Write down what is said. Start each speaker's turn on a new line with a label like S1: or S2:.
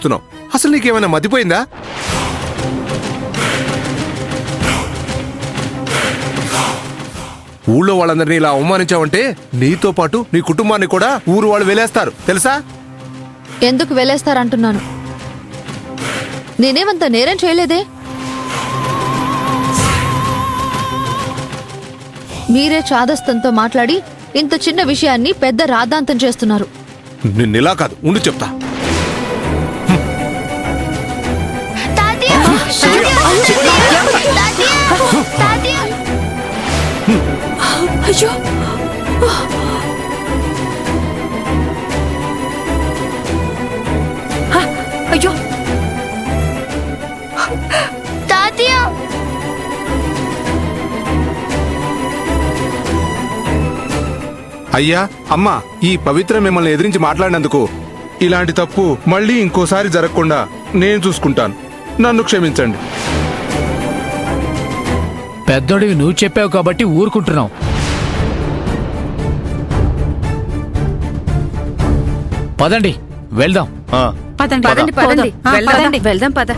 S1: చేస్తున్నావు. అసలు నీకేమైనా మతిపోయిందా? ఊళ్ళో వాళ్ళందరినీ ఇలా అవమానించావంటే నీతో పాటు నీ కుటుంబాన్ని కూడా ఊరు వాళ్ళు వెలేస్తారు తెలుసా?
S2: ఎందుకు వెలేస్తారంటున్నాను? నేనేమంత నేరం చేయలేదే. మీరే చాదస్తంతో మాట్లాడి ఇంత చిన్న విషయాన్ని పెద్ద రాద్ధాంతం చేస్తున్నారు.
S1: నిన్నిలా కాదు, ఉండి చెప్తా.
S3: అయ్యో అయ్యో
S4: తాతయ్య
S1: అయ్యా అమ్మా, ఈ పవిత్ర మిమ్మల్ని ఎదిరించి మాట్లాడినందుకు ఇలాంటి తప్పు మళ్ళీ ఇంకోసారి జరగకుండా నేను చూసుకుంటాను. నన్ను క్షమించండి.
S5: పెద్దోడివి నువ్వు చెప్పావు కాబట్టి ఊరుకుంటున్నావు. పదండి వెళ్దాం.
S3: పదండి పదండి పదండి వెళ్దాం పద.